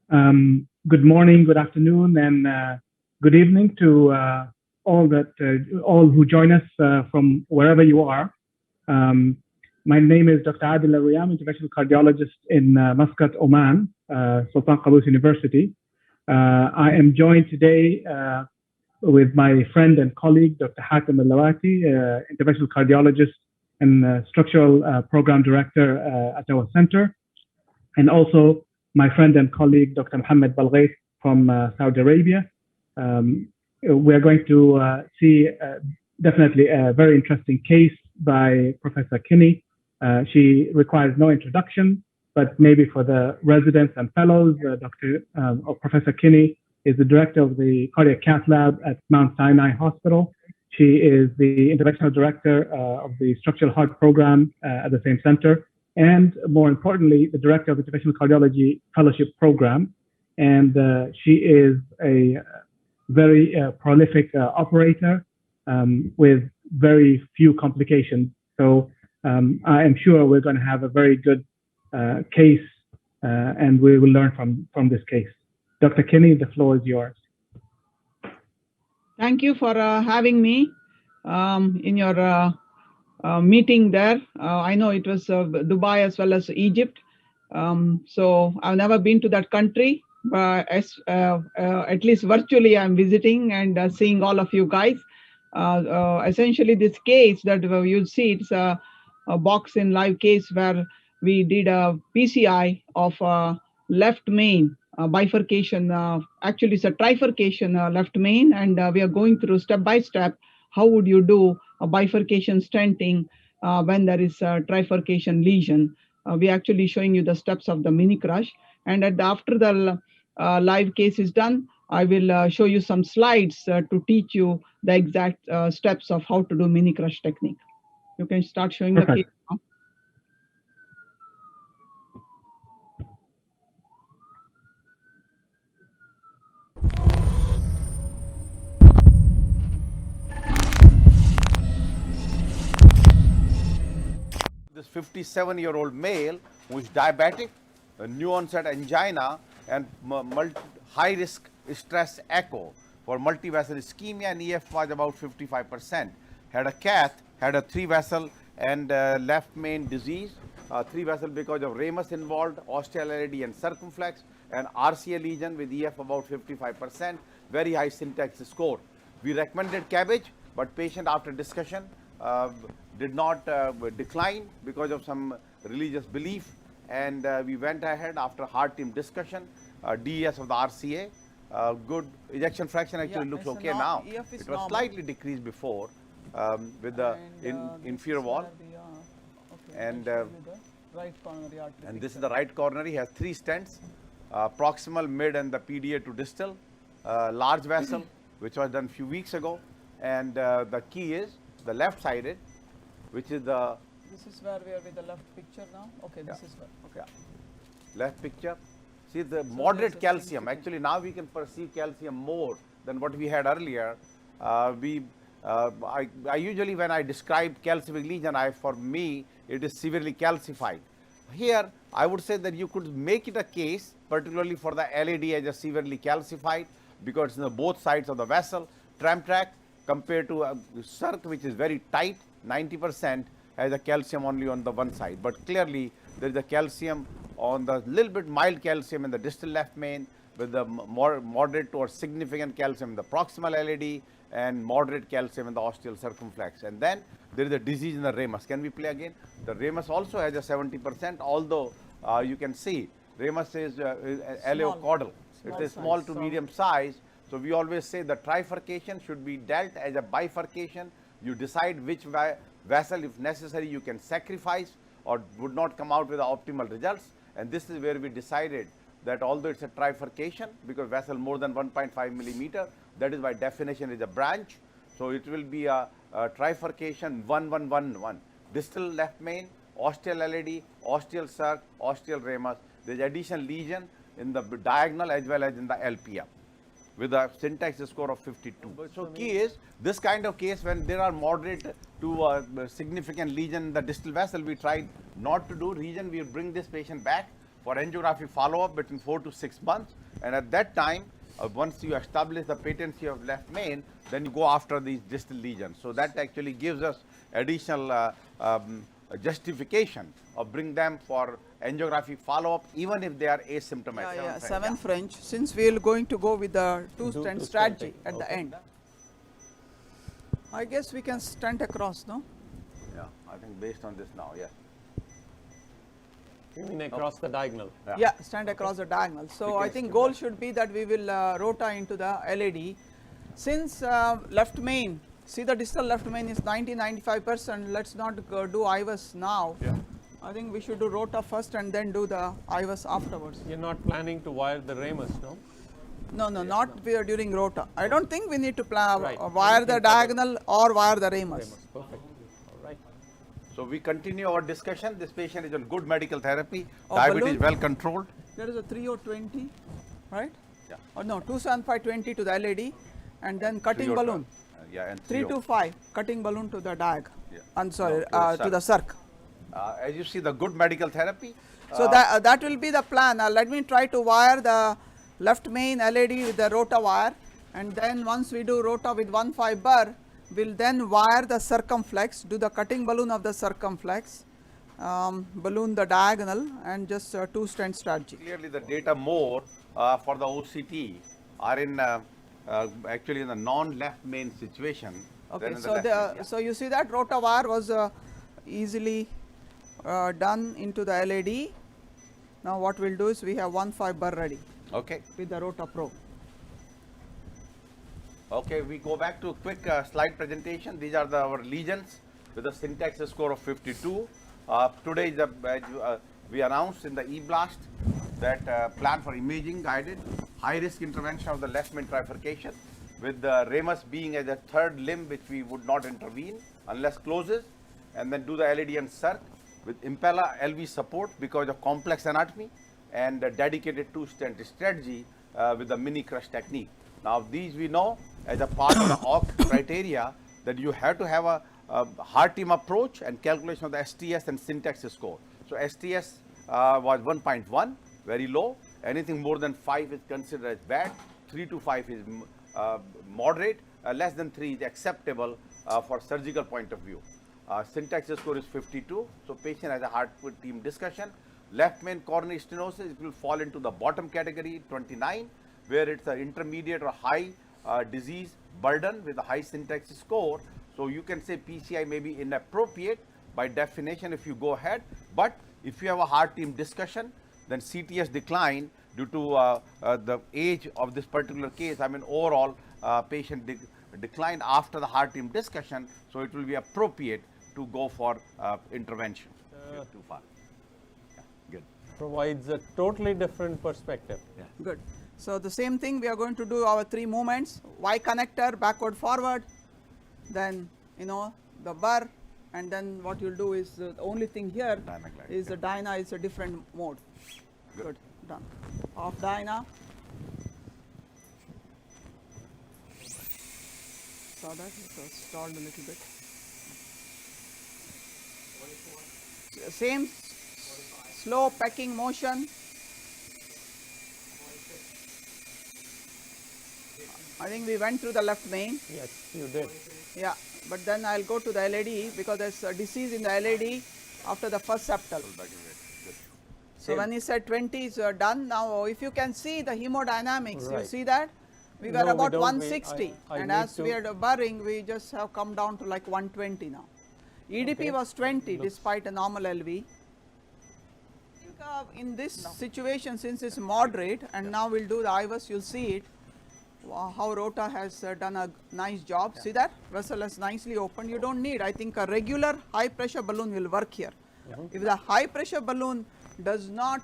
Good morning, good afternoon, and good evening to all who join us from wherever you are. Um, my name is Dr. Adil Aruyam, interventional cardiologist in Muscat, Oman, Sultan Qaboos University. I am joined today with my friend and colleague, Dr. Hatem Al-Lawati, interventional cardiologist and structural program director at our center, and also my friend and colleague, Dr. Mohammed Balghait from Saudi Arabia. We're going to see definitely a very interesting case by Professor Kini. She requires no introduction, but maybe for the residents and fellows, Professor Kini is the director of the cardiac cath lab at Mount Sinai Hospital. She is the interventional director of the structural heart program at the same center, and more importantly, the director of the interventional cardiology fellowship program. And she is a very prolific operator with very few complications. So I am sure we're going to have a very good case, and we will learn from this case. Dr. Kini, the floor is yours. Thank you for having me in your meeting there. I know it was Dubai as well as Egypt. So I've never been to that country, but at least virtually I'm visiting and seeing all of you guys. Essentially, this case that you see, it's a box in live case where we did a PCI of left main bifurcation. Actually, it's a trifurcation left main, and we are going through step by step. How would you do a bifurcation stenting when there is a trifurcation lesion? We're actually showing you the steps of the mini crush. And after the live case is done, I will show you some slides to teach you the exact steps of how to do mini crush technique. You can start showing the case now. This 57-year-old male who is diabetic, a new onset angina, and high risk stress echo for multivessel ischemia, and EF was about 55%. Had a cath, had a 3-vessel and left main disease, 3-vessel because of ramus involved, ostial LAD and circumflex, and RCA lesion with EF about 55%, very high syntax score. We recommended cabbage, but patient after discussion did not decline because of some religious belief, and we went ahead after hard team discussion, DES of the RCA, good ejection fraction actually looks okay now. It was slightly decreased before with the inferior wall. And this is the right coronary, has 3 stents, proximal, mid, and the PDA to distal, large vessel, which was done a few weeks ago, and the key is the left-sided, which is the... This is where we are with the left picture now? Okay, this is where, okay. Yeah. Left picture. See the moderate calcium, actually now we can perceive calcium more than what we had earlier. I usually, when I describe calcific lesion, for me, it is severely calcified. Here, I would say that you could make it a case, particularly for the LAD as a severely calcified, because it's on both sides of the vessel, tram track, compared to a circ, which is very tight, 90%, has a calcium only on the one side. But clearly, there is a calcium on the little bit mild calcium in the distal left main, with the more moderate or significant calcium in the proximal LAD, and moderate calcium in the ostial circumflex. And then there is a disease in the ramus. Can we play again? The ramus also has a 70%, although you can see ramus is aleocaudal. It is small to medium size. So we always say the trifurcation should be dealt as a bifurcation. You decide which vessel, if necessary, you can sacrifice or would not come out with the optimal results. And this is where we decided that although it's a trifurcation, because vessel more than 1.5 millimeter, that is by definition is a branch. So it will be a trifurcation 1-1-1-1. Distal left main, ostial LAD, ostial circ, ostial ramus. There is additional lesion in the diagonal as well as in the LPM, with a syntax score of 52. So key is this kind of case, when there are moderate to significant lesion in the distal vessel, we tried not to do region. We bring this patient back for angiography follow-up between 4 to 6 months. And at that time, once you establish the patency of left main, then you go after these distal lesions. So that actually gives us additional justification of bring them for angiography follow-up, even if they are asymptomatic. Yeah, 7 French, since we are going to go with the two-stent strategy at the end. I guess we can stent across, no? Yeah, I think based on this now, yeah. You mean across the diagonal? Yeah, stand across the diagonal. So I think goal should be that we will rota into the LAD. Since left main, see the distal left main is 90-95%, let's not do IVUS now. Yeah. I think we should do rota first and then do the IVUS afterwards. You're not planning to wire the ramus, no? No, not during rota. I don't think we need to plan Right. wire the diagonal or wire the ramus. Perfect. All right. So we continue our discussion. This patient is on good medical therapy, Oh, diabetes balloon? well controlled. There is a 3020, right? Yeah. Or no, 27520 to the LAD and then cutting 302. balloon. Yeah, and 325 cutting balloon to the diag. Yeah. I'm sorry, No, to the circ. As you see, the good medical therapy. So that will be the plan. Let me try to wire the left main LAD with the rota wire, and then once we do rota with 1 fiber, we'll then wire the circumflex, do the cutting balloon of the circumflex, balloon the diagonal, and just two stent strategy. Clearly, the data more for the OCT are in actually in the non-left main situation. Okay, than in so left main, yeah. so you see that rota wire was easily done into the LAD. Now what we'll do is we have 1 fiber ready Okay. with the rota probe. Okay, we go back to a quick slide presentation. These are our lesions with a syntax score of 52. Today, we announced in the e-blast that plan for imaging guided high-risk intervention of the left main trifurcation, with the ramus being as a third limb which we would not intervene unless closes, and then do the LAD and circ with impella LV support because of complex anatomy, and a dedicated two-stent strategy with the mini crush technique. Now these we know as a part of the OC criteria that you have to have a heart team approach and calculation of the STS and syntax score. So STS was 1.1, very low. Anything more than 5 is considered as bad. 3 to 5 is moderate. Less than 3 is acceptable for surgical point of view. Syntax score is 52. So patient has a heart team discussion. Left main coronary stenosis, it will fall into the bottom category, 29, where it's an intermediate or high disease burden with a high syntax score. So you can say PCI may be inappropriate by definition if you go ahead. But if you have a heart team discussion, then CTS decline due to the age of this particular case. I mean, overall patient declined after the heart team discussion. So it will be appropriate to go for intervention. Too far. Yeah, good. Provides a totally different perspective. Yeah. Good. So the same thing, we are going to do our 3 movements: Y connector, backward, forward, then the burr, and then what you'll do is the only thing here is the dyna is a different mode. Good. Done. Off dyna. Saw that it was stalled a little bit. Same slow pecking motion. I think we went through the left main. Yes, you did. Yeah, but then I'll go to the LAD because there's a disease in the LAD after the first septal. So when he said 20 is done, now if you can see the hemodynamics, you Right. see that? We were No, we about don't. 160 I and need as to- we are burring, we just have come down to like 120 now. EDP Okay. was 20 despite a normal LV. In this situation, since it's moderate, and now we'll do the IVUS, you'll see it. How Rota has done a nice job. See that? Vessel is nicely opened. You don't need, I think, a regular high pressure balloon will work here. If the high pressure balloon does not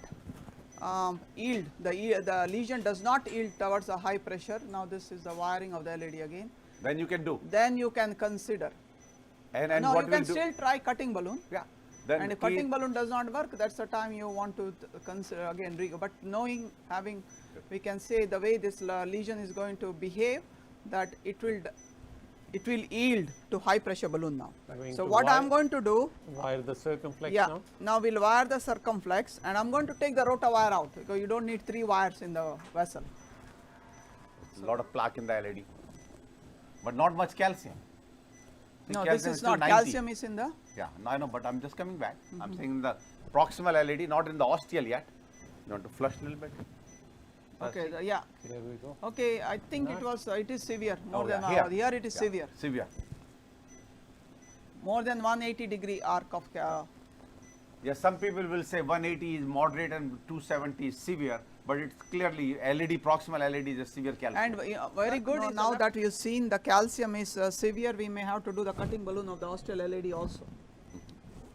yield, the lesion does not yield towards a high pressure, now this is the wiring of the LED again, Then you can do. then you can consider. And No, what you we'll can do? still try cutting balloon. Yeah. Then And if cutting balloon does not work, that's the time you want to consider again. But knowing, having, we can say the way this lesion is going to behave, that it will it will yield to high pressure balloon now. Going So to what I am wire- going to do, Wire the circumflex yeah, now. now we'll wire the circumflex, and I'm going to take the rotor wire out because you don't need 3 wires in the vessel. A lot of plaque in the LED, but not much calcium. See, No, this calcium is still not. 90. Calcium is in the. Yeah, no, I know, but I'm just coming back. I'm saying in the proximal LED, not in the ostial yet. You want to flush a little bit? Okay, yeah. There we go. Okay, I think it is severe, more Oh, than yeah, here it is yeah, severe. Severe. More than 180-degree arc of Yes, some people will say 180 is moderate and 270 is severe, but it's clearly LED, proximal LED is a severe calcium. and very good. Now that you've seen the calcium is severe, we may have to do the cutting balloon of the ostial LED also.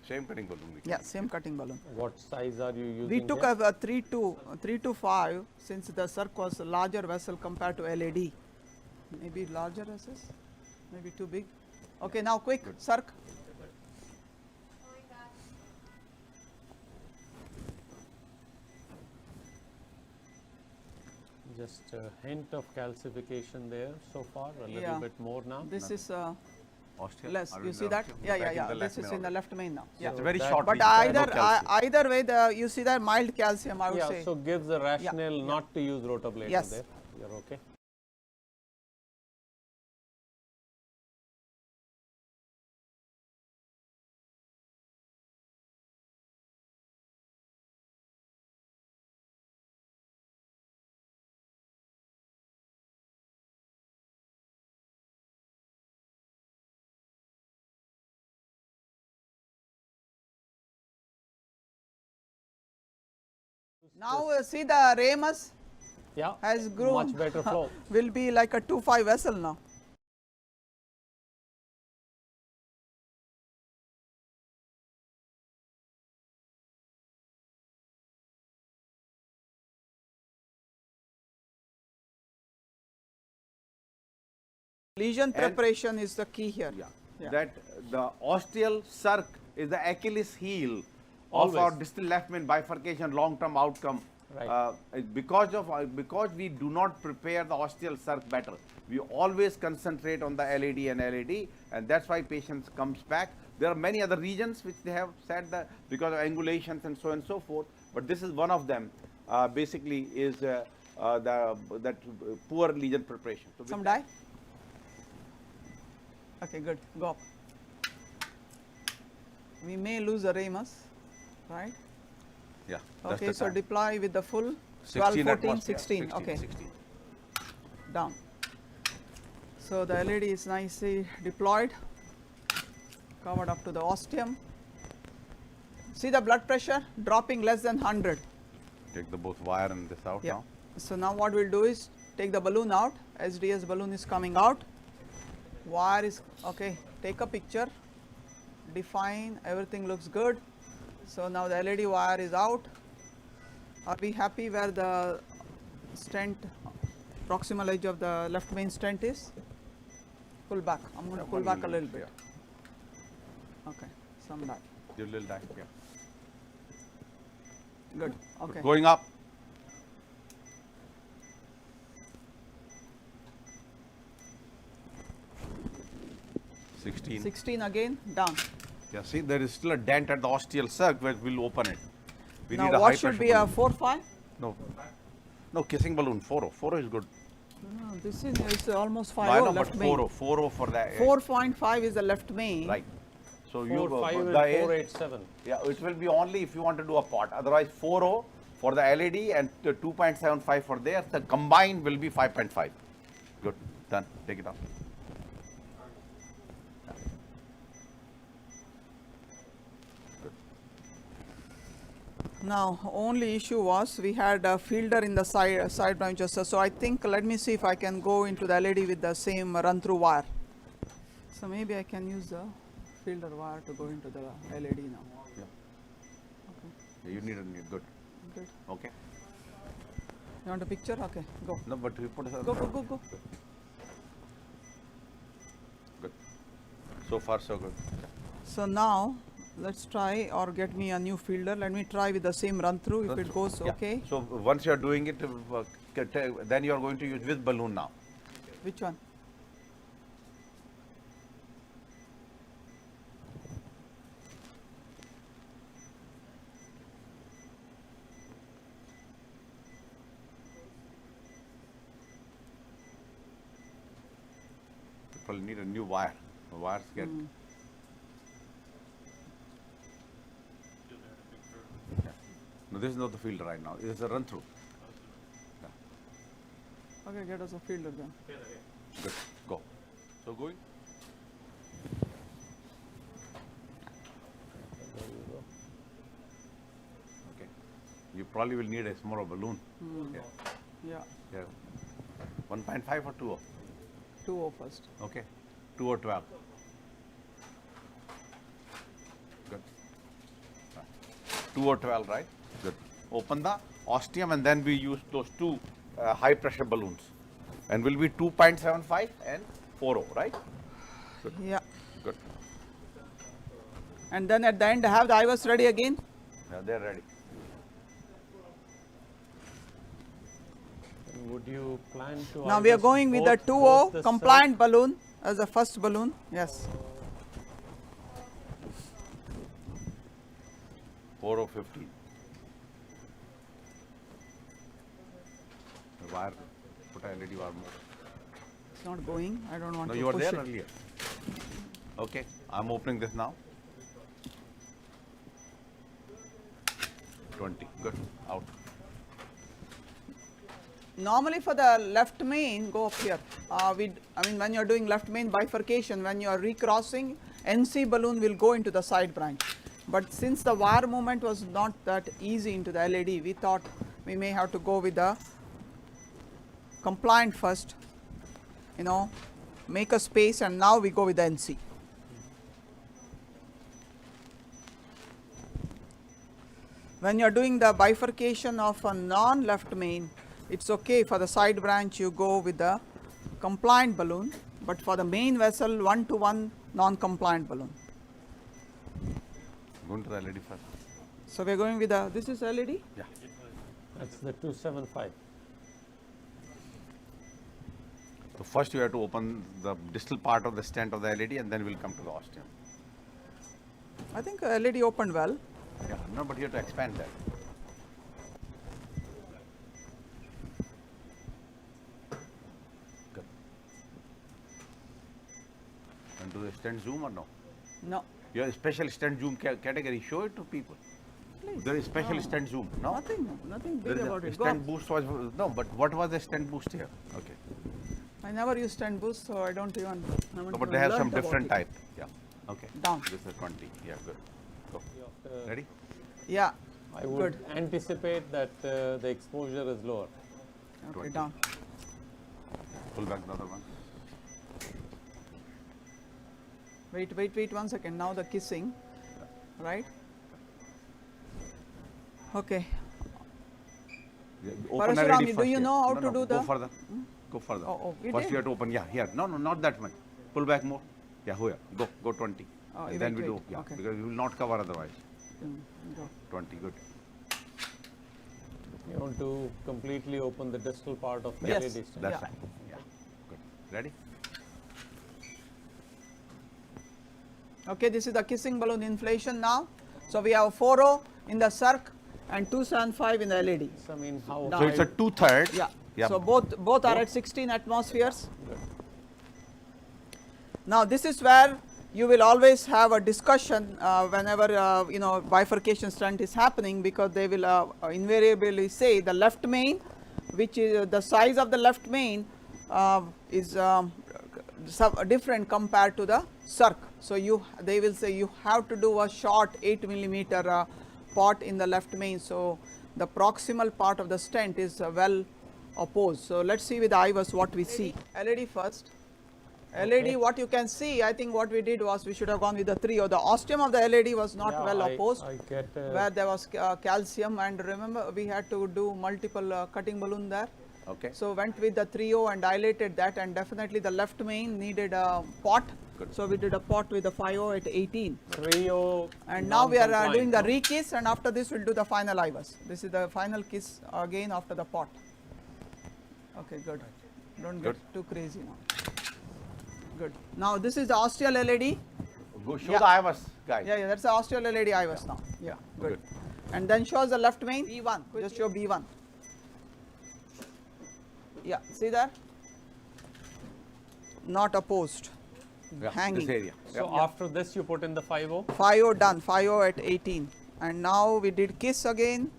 Same cutting balloon. we can Yeah, same cutting balloon. What size are you using? We took here? a 3 to 5 since the circ was a larger vessel compared to LED. Maybe larger SS, maybe too big. Okay, now quick, circ. Just a hint of calcification there so far, a little Yeah. bit more now. This is Ostial, less. or You in see the that? ostial? Yeah, Back yeah, in yeah. the This left is main in the organ. left main now. Yeah. It's a very that- short But region, no either calcium. either way, you see that mild calcium, I would Yeah, say. so gives the rationale not to use rotablator Yes. there. You're okay. Now see the ramus Yeah, has grown. much better flow. Will be like a 2.5 vessel now. Lesion preparation is the key here. Yeah. That the ostial circ is the Achilles heel of our Always. distal left main bifurcation long-term outcome. Right. Because we do not prepare the ostial circ better, we always concentrate on the LED and LED, and that's why patients comes back. There are many other regions which they have said that because of angulations and so forth, but this is one of them. Basically, is that poor lesion preparation. So with Some that- dye? Okay, good. Go up. We may lose the ramus, right? Yeah. that's Okay, the so time. deploy with the full 12, 16 14, atmosphere, 16. Okay, 16. down. So the LED is nicely deployed, covered up to the ostium. See the blood pressure dropping less than 100. Take the both wire and this out Yeah. now. So now what we'll do is take the balloon out. SDS balloon is coming out. Wire is okay. Take a picture. Define. Everything looks good. So now the LED wire is out. Are we happy where the stent, proximal edge of the left main stent is? Pull back. I'm going to pull back a little bit. Okay. Some back. Your little die. Yeah. Good. Okay. Going up. Sixteen. 16 again. Down. Yeah, see, there is still a dent at the ostial circ where we'll open it. We need Now a what high should pressure be a balloon. 4-5? No, kissing balloon 4-0. 4-0 is good. No, this is it's almost 5 No, I know, left but main. 4-0. 4-0 for the 4.5 is the left main. right. So you 4.5 the and age- 4.87. Yeah, it will be only if you want to do a pot. Otherwise, 4.0 for the LED and 2.75 for there. The combined will be 5.5. Good, done. Take it off. Now only issue was we had a fielder in the side branches. So I think let me see if I can go into the LED with the same run through wire. So maybe I can use the fielder wire to go into the LED now. Yeah. You need a good. Good. Okay. You want a picture? Okay, go. No, but we put a Go. good. So far, so good. So now let's try or get me a new fielder. Let me try with the same run through. If it goes Yeah. okay. So once you are doing it, then you are going to use with balloon now. Which one? probably need a new wire. The wires get. Yeah. No, this is not the filter right now. This is a run through. Yeah. Okay, get us a filter then. Good. Go. So going. Okay. You probably will need a smaller balloon. Yeah. Yeah, Yeah. 1.5 or 2? 2O first. Okay. 2 or 12. Good. 2 or 12, right? Good. Open the ostium and then we use those two high pressure balloons. And will be 2.75 and 4O, right? Good. Yeah. Good. And then at the end, have the IVUS ready again. Yeah, they're ready. Would you plan to? Now we are IVUS going with the both 2O the compliant balloon as the first balloon. Yes. 4 or 15. The wire, put a LED wire more. It's not going. I don't want No, to you were push there it. earlier. Okay, I'm opening this now. 20, good, out. Normally for the left main, go up here. I mean, when you are doing left main bifurcation, when you are recrossing, NC balloon will go into the side branch. But since the wire movement was not that easy into the LED, we thought we may have to go with the compliant first, you know, make a space, and now we go with the NC. When you are doing the bifurcation of a non-left main, it's okay for the side branch you go with the compliant balloon, but for the main vessel 1-to-1 non-compliant balloon. Going to the LED first. So we are going with the, this is LED? Yeah. That's the 275. So first you have to open the distal part of the stent of the LED and then we'll come to the ostium. I think LED opened well. Yeah, no, but you have to expand that. Good. And do the stent zoom or no? No, You have a special stent zoom category. Show it to people. please. There is special No. stent zoom. No? Nothing There big is about a it. Go stent on. boost was no, but what was the stent boost here? Okay. I never use stand boost, so I don't even. No, but they have some different type. Yeah. Okay. Down. This is 20. Yeah, good. Go. Ready? Yeah. I would Good. anticipate that the exposure is lower. Okay, 20. down. Pull back the other one. Wait 1 second. Now the kissing, right? Okay. Yeah, open Parashuram, LED do first you here. know how No, to no, do go the- further. Go further. Oh, we First did? you have to open. Yeah, here. No, not that much. Pull back more. Yeah, here. Go 20. Oh, and then we do. evacuate. Yeah, Okay. because we will not cover otherwise. Go. 20. Good. You want to completely open the distal part of the Yes. LED stand. That's Yeah. right. Yeah. Good. Ready? Okay, this is the kissing balloon inflation now. So we have 4O in the circ and 275 in the LED. So, I mean, how So it's a high- 2/3. Yeah. Yeah. So both are at 16 atmospheres. Now this is where you will always have a discussion whenever you know bifurcation stunt is happening, because they will invariably say the left main, which is the size of the left main is different compared to the circ. So they will say you have to do a short 8 millimeter pot in the left main. So the proximal part of the stent is well opposed. So let's see with the IVUS what we see. LED first. LED, what you can see, I think what we did was we should have gone with the 3O. The ostium of the LED was not Yeah, well I opposed, get where there was calcium, and remember we had to do multiple cutting balloon there. Okay. So went with the 3O and dilated that, and definitely the left main needed a pot. Good. So we did a pot with the 5O at 18. 3O. And now we are doing the non-compliant, re-kiss, and after this we'll do the final IVUS. This is the final kiss again after the pot. Okay, good. Don't get too crazy now. Good. Now this is the ostial LED. Go show Yeah. the IVUS, guys. Yeah, that's the ostial LED IVUS now. Yeah, good. Good. And then shows the left main. B1. Just show B1. Yeah, see there? Not opposed. Yeah, hanging. this area. So after this, you put in the 5-0? 5-0 done, 5-0 at 18. And now we did kiss again.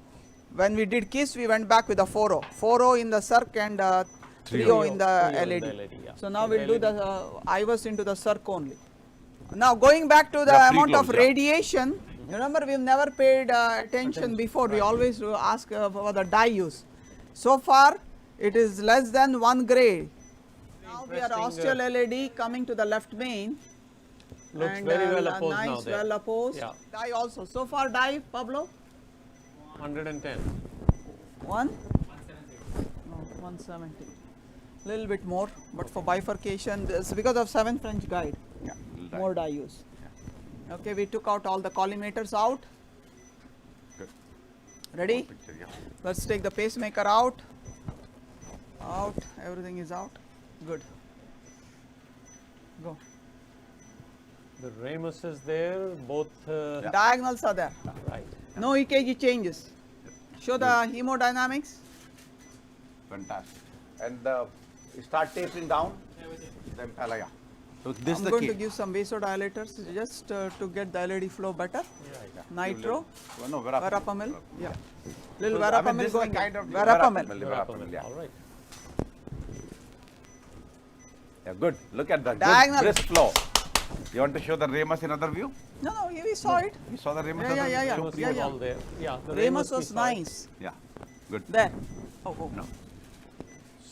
When we did kiss, we went back with a 4-0. 4-0 in the circ and 3-0 in the 3-0 in LED. the LED, yeah. So now In we'll the do the IVUS into the circ only. Now going back to the Yeah, amount of pre-close, yeah. radiation, remember we've never paid attention before. We always ask for the dye use. So far it is less than 1 gray. Now we are Interesting, ostial LED coming to the left main. Looks And, very well opposed nice, now there. well opposed. Yeah. Dye also. So far dye, Pablo? 110. 170. Little bit more, but for bifurcation, this because of 7 French guide, Yeah, more dye use. Okay, we took out all the collimators out. Good. Ready? Picture, yeah. Let's take the pacemaker out. Out, everything is out. Good. Go. The Ramus is there, both Diagonals are there. right. No EKG changes. Show the hemodynamics. Fantastic. And start tapering down. The impella, yeah. So this I'm is the going case. to give some vasodilators just to get the LED flow better. Nitro, Well, no, verapamil, yeah. Little So, I mean, verapamil this is the going kind of verapamil. verapamil, yeah. All right. Yeah, good. Look at the Diagonal. good brisk flow. You want to show the Ramus in other view? No, we saw it. You saw the Ramus? Yeah, other yeah, view? yeah. Show Ramus please. was yeah. all there. Yeah, the Ramus we was saw it. nice. Yeah, good. There. Oh. No.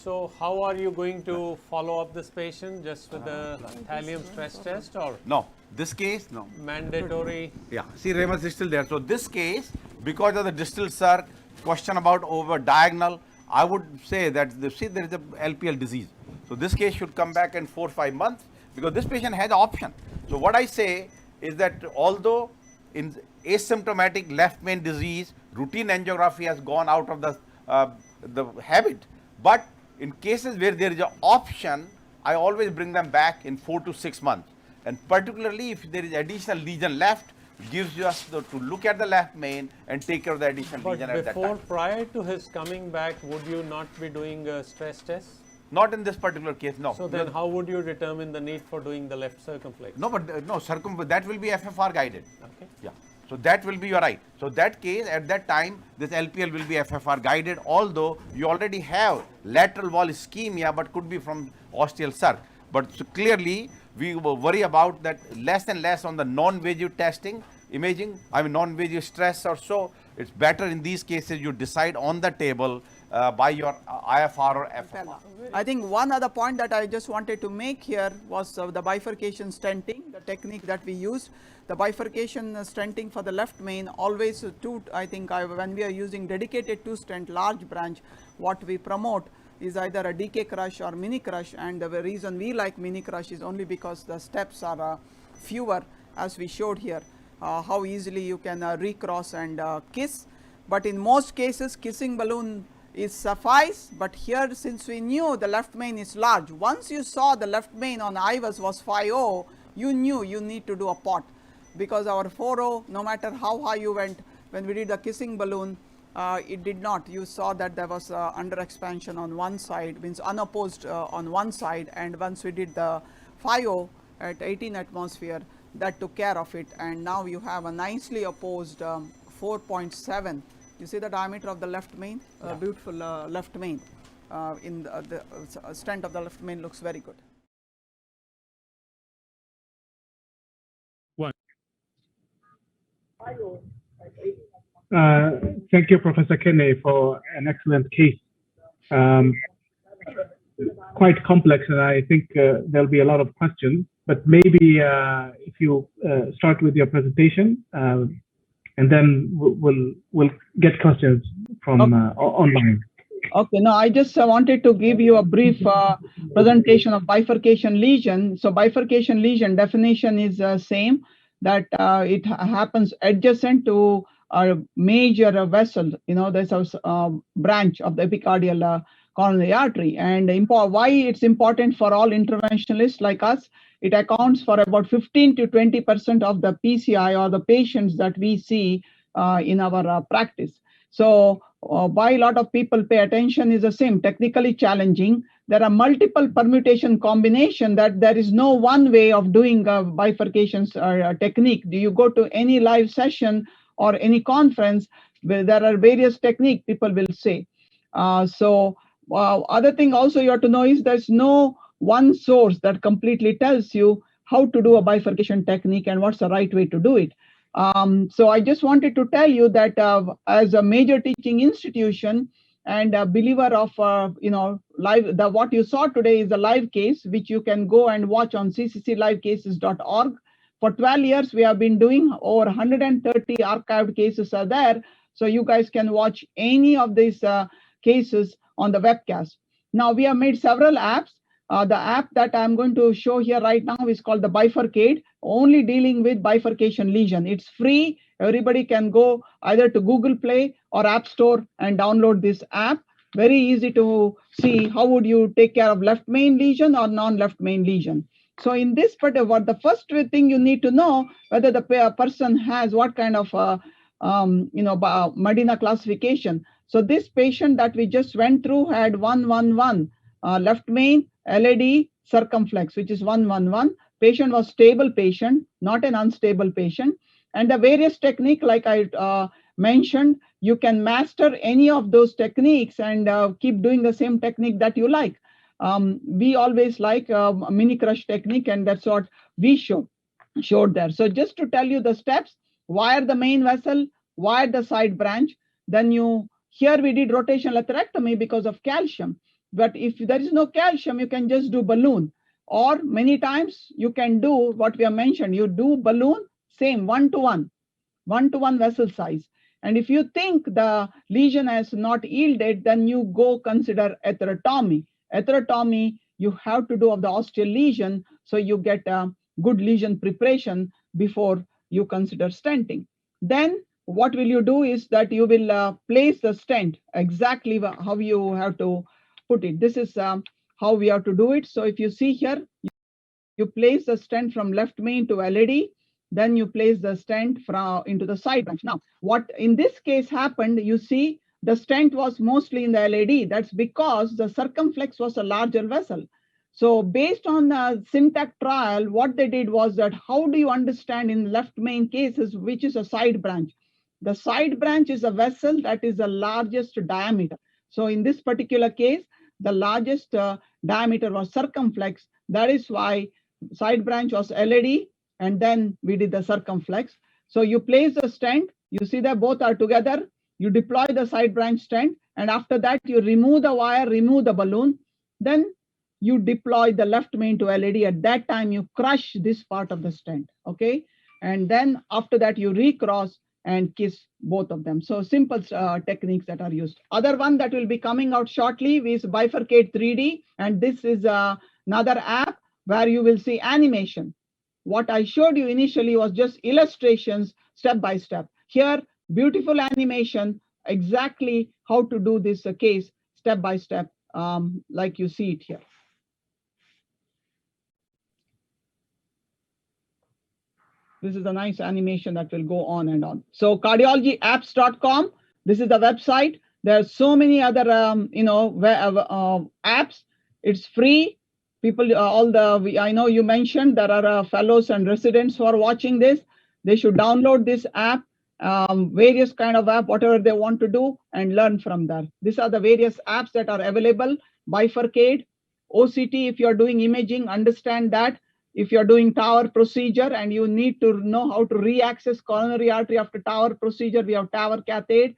So how are you going to follow up this patient? Just with the thallium stress test or No, this case, no. mandatory? Yeah, see Ramus is still there. So this case, because of the distal circ, question about over diagonal, I would say that, see there is a LPL disease. So this case should come back in 4 or 5 months because this patient has option. So what I say is that although in asymptomatic left main disease, routine angiography has gone out of the habit, but in cases where there is an option, I always bring them back in 4 to 6 months. And particularly if there is additional lesion left, gives us to look at the left main and take care of the additional But lesion at that before, time. prior to his coming back, would you not be doing a stress test? Not in this particular case, no. So then how would you determine the need for doing the left circumflex? No, but no, that will be FFR guided. Okay. Yeah. So that will be your right. So that case, at that time, this LPL will be FFR guided, although you already have lateral wall ischemia, but could be from ostial circ. But so clearly, we will worry about that less and less on the non-invasive testing, imaging, non-invasive stress or so. It's better in these cases you decide on the table by your IFR or FFR. I think one other point that I just wanted to make here was the bifurcation stenting, the technique that we used. The bifurcation stenting for the left main, always when we are using dedicated 2 stent large branch, what we promote is either a DK crush or mini crush, and the reason we like mini crush is only because the steps are fewer, as we showed here, how easily you can recross and kiss. But in most cases, kissing balloon is suffice, but here since we knew the left main is large, once you saw the left main on IVUS was 5-0, you knew you need to do a pot, because our 4-0, no matter how high you went, when we did the kissing balloon, it did not. You saw that there was under expansion on one side, means unopposed on one side, and once we did the 5-0 at 18 atmosphere, that took care of it, and now you have a nicely opposed 4.7. You see the diameter of the left main, beautiful left main. In the stent of the left main looks very good. Thank you, Professor Kini, for an excellent case. Quite complex, and I think there'll be a lot of questions. But maybe if you start with your presentation, and then we'll get questions from online. Okay, no, I just wanted to give you a brief presentation of bifurcation lesion. So bifurcation lesion definition is same, that it happens adjacent to a major vessel. There's a branch of the epicardial coronary artery. And why it's important for all interventionalists like us, it accounts for about 15 to 20% of the PCI or the patients that we see in our practice. So why a lot of people pay attention is the same, technically challenging. There are multiple permutation combination that there is no one way of doing bifurcations technique. Do you go to any live session or any conference where there are various technique, people will say. Other thing also you have to know is there's no one source that completely tells you how to do a bifurcation technique and what's the right way to do it. So I just wanted to tell you that as a major teaching institution and a believer of, what you saw today is a live case, which you can go and watch on ccclivecases.org. For 12 years, we have been doing over 130 archived cases are there. So you guys can watch any of these cases on the webcast. Now, we have made several apps. The app that I'm going to show here right now is called the Bifurcate, only dealing with bifurcation lesion. It's free. Everybody can go either to Google Play or App Store and download this app. Very easy to see how would you take care of left main lesion or non-left main lesion. So in this particular, the first thing you need to know whether the person has what kind of Medina classification. So this patient that we just went through had 111 left main, LAD, circumflex, which is 111. Patient was stable patient, not an unstable patient. And the various technique, like I mentioned, you can master any of those techniques and keep doing the same technique that you like. We always like mini crush technique, and that's what we showed there. So just to tell you the steps, wire the main vessel, wire the side branch. Then here we did rotational atherectomy because of calcium. But if there is no calcium, you can just do balloon. Or many times you can do what we have mentioned. You do balloon, same 1-to-1 vessel size. And if you think the lesion has not yielded, then you go consider atherectomy. Atherectomy, you have to do of the osteal lesion, so you get a good lesion preparation before you consider stenting. Then what will you do is that you will place the stent exactly how you have to put it. This is how we have to do it. So if you see here, you place the stent from left main to LAD, then you place the stent into the side branch. Now, what in this case happened, you see the stent was mostly in the LAD. That's because the circumflex was a larger vessel. So based on the Syntax trial, what they did was that how do you understand in left main cases, which is a side branch? The side branch is a vessel that is the largest diameter. So in this particular case, the largest diameter was circumflex. That is why side branch was LAD, and then we did the circumflex. So you place the stent, you see that both are together, you deploy the side branch stent, and after that you remove the wire, remove the balloon, then you deploy the left main to LAD. At that time, you crush this part of the stent, okay? And then after that, you recross and kiss both of them. So simple techniques that are used. Other one that will be coming out shortly is Bifurcate 3D. And this is another app where you will see animation. What I showed you initially was just illustrations step by step. Here, beautiful animation, exactly how to do this case step by step, like you see it here. This is a nice animation that will go on and on. So cardiologyapps.com, this is the website. There are so many other, apps. It's free. People, I know you mentioned there are fellows and residents who are watching this. They should download this app, various kind of app, whatever they want to do, and learn from that. These are the various apps that are available. Bifurcate, OCT, if you're doing imaging, understand that. If you're doing TAVR procedure and you need to know how to re-access coronary artery after TAVR procedure, we have TAVR catheter,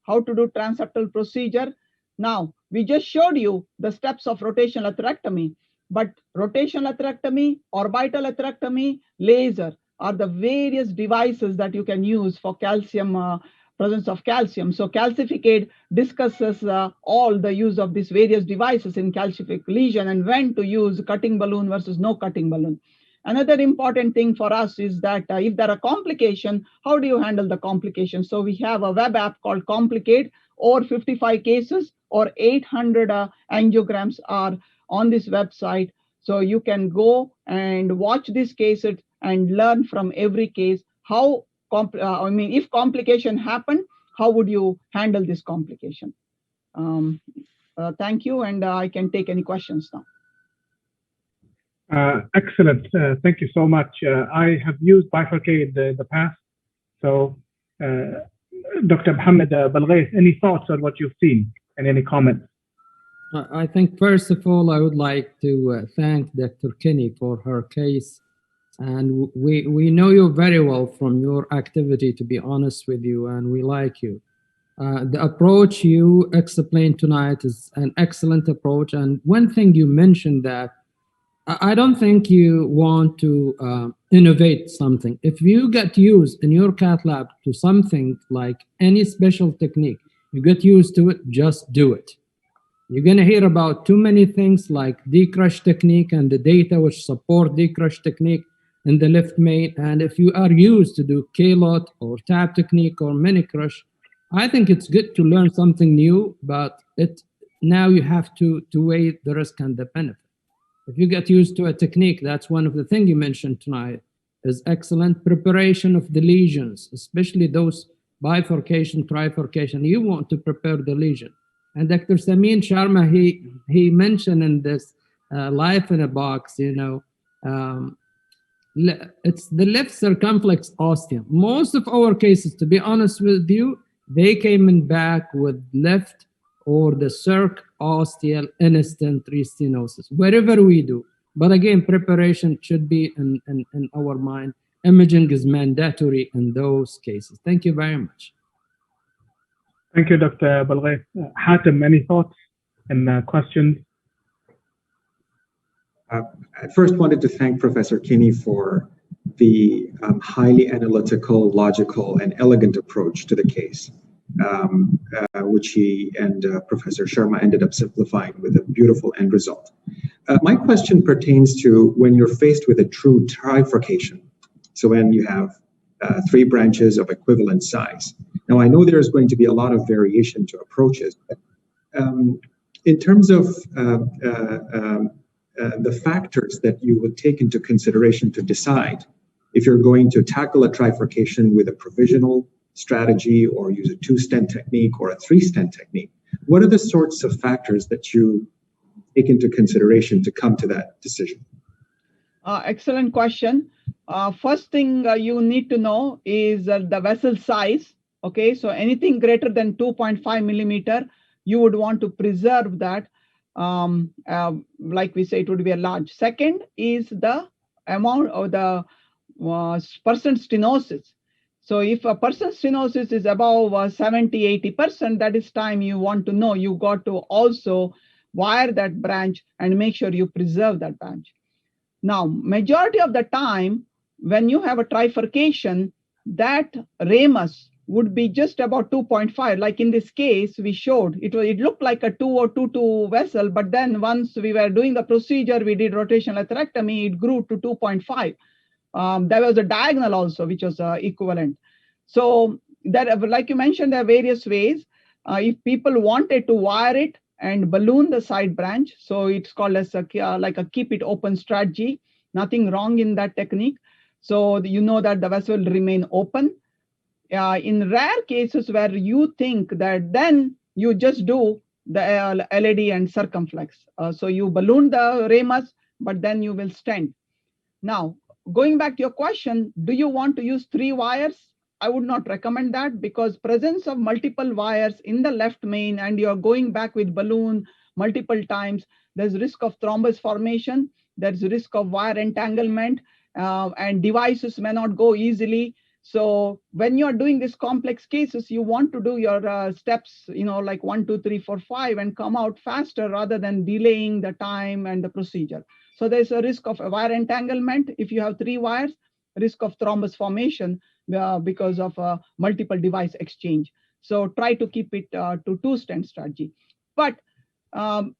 how to do transeptal procedure. Now, we just showed you the steps of rotational atherectomy, but rotational atherectomy, orbital atherectomy, laser are the various devices that you can use for calcium, presence of calcium. So Calcificate discusses all the use of these various devices in calcific lesion and when to use cutting balloon versus no cutting balloon. Another important thing for us is that if there are complications, how do you handle the complications? So we have a web app called Complicate, or 55 cases or 800 angiograms are on this website. So you can go and watch these cases and learn from every case how if complication happen, how would you handle this complication? Thank you, and I can take any questions now. Excellent. Thank you so much. I have used bifurcate in the past. So, Dr. Mohammed Balghais, any thoughts on what you've seen and any comments? I think, first of all, I would like to thank Dr. Kini for her case. And we know you very well from your activity, to be honest with you, and we like you. The approach you explained tonight is an excellent approach. And one thing you mentioned, that I don't think you want to innovate something. If you get used in your cath lab to something like any special technique, you get used to it, just do it. You're going to hear about too many things like decrush technique and the data which support decrush technique in the left main. And if you are used to do K-lot or tab technique or mini crush, I think it's good to learn something new, but now you have to weigh the risk and the benefit. If you get used to a technique, that's one of the things you mentioned tonight, is excellent preparation of the lesions, especially those bifurcation, trifurcation. You want to prepare the lesion. And Dr. Samin Sharma, he mentioned in this Life in a Box, it's the left circumflex ostium. Most of our cases, to be honest with you, they came in back with left or the circ ostial instant restenosis, wherever we do. But again, preparation should be in our mind. Imaging is mandatory in those cases. Thank you very much. Thank you, Dr. Balghais. Hatem, any thoughts and questions? I first wanted to thank Professor Kini for the highly analytical, logical, and elegant approach to the case, which he and Professor Sharma ended up simplifying with a beautiful end result. My question pertains to when you're faced with a true trifurcation. So when you have 3 branches of equivalent size. Now, I know there's going to be a lot of variation to approaches, but in terms of the factors that you would take into consideration to decide if you're going to tackle a trifurcation with a provisional strategy or use a 2-stent technique or a 3-stent technique, what are the sorts of factors that you take into consideration to come to that decision? Excellent question. First thing you need to know is the vessel size. Okay, so anything greater than 2.5 millimeter, you would want to preserve that. Like we say, it would be a large. Second is the amount of the percent stenosis. So if a percent stenosis is above 70-80%, that is time you want to know. You got to also wire that branch and make sure you preserve that branch. Now, majority of the time, when you have a trifurcation, that ramus would be just about 2.5. Like in this case, we showed, it looked like a 2 or 2-2 vessel, but then once we were doing the procedure, we did rotational atherectomy, it grew to 2.5. There was a diagonal also, which was equivalent. So that, like you mentioned, there are various ways. If people wanted to wire it and balloon the side branch, so it's called as like a keep it open strategy. Nothing wrong in that technique. So you know that the vessel will remain open. In rare cases where you think that, then you just do the LAD and circumflex. So you balloon the ramus, but then you will stent. Now, going back to your question, do you want to use 3 wires? I would not recommend that, because presence of multiple wires in the left main and you're going back with balloon multiple times, there's risk of thrombus formation, there's risk of wire entanglement, and devices may not go easily. So when you're doing these complex cases, you want to do your steps, like 1, 2, 3, 4, 5 and come out faster rather than delaying the time and the procedure. So there's a risk of wire entanglement if you have 3 wires, risk of thrombus formation because of multiple device exchange. So try to keep it to 2-stent strategy. But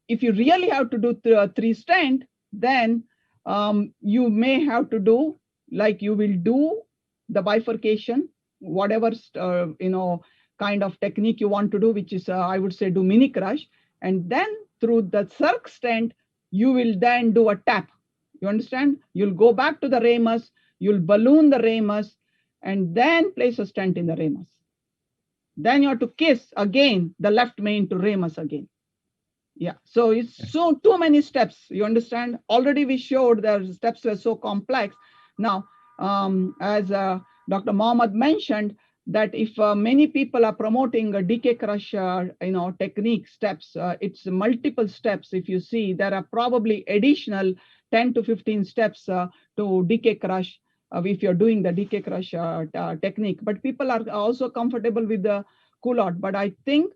if you really have to do 3-stent, then you may have to do, like you will do the bifurcation, whatever kind of technique you want to do, which is I would say do mini crush, and then through the circ stent you will then do a tap. You understand? You'll go back to the ramus, you'll balloon the ramus, and then place a stent in the ramus. then you have to kiss again the left main to ramus again. Yeah, so it's so too many steps, you understand? Already we showed the steps were so complex. Now, as Dr. Mohammed mentioned, that if many people are promoting a DK crush, technique steps, it's multiple steps. If you see, there are probably additional 10 to 15 steps to DK crush if you're doing the DK crush technique. But people are also comfortable with the culotte. But I think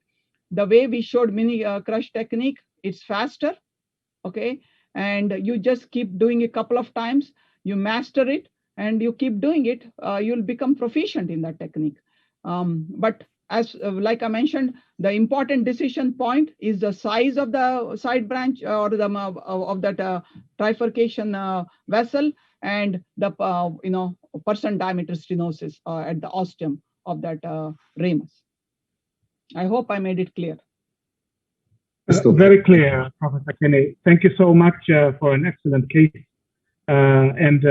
the way we showed mini crush technique, it's faster, okay? And you just keep doing it a couple of times, you master it, and you keep doing it, you'll become proficient in that technique. But as like I mentioned, the important decision point is the size of the side branch or the of that trifurcation vessel, and the percent diameter stenosis at the ostium of that ramus. I hope I made it clear. Very clear, Professor Kini. Thank you so much for an excellent case. And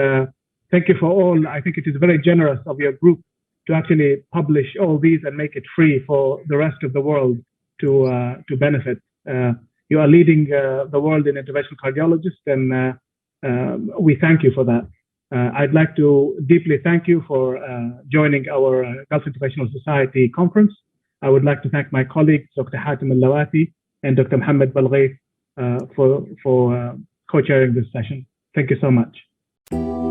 thank you for all. I think it is very generous of your group to actually publish all these and make it free for the rest of the world to benefit. You are leading the world in interventional cardiologists, and we thank you for that. I'd like to deeply thank you for joining our Gulf Interventional Society conference. I would like to thank my colleagues, Dr. Hatem Al-Lawati and Dr. Mohammed Balghait for co-chairing this session. Thank you so much.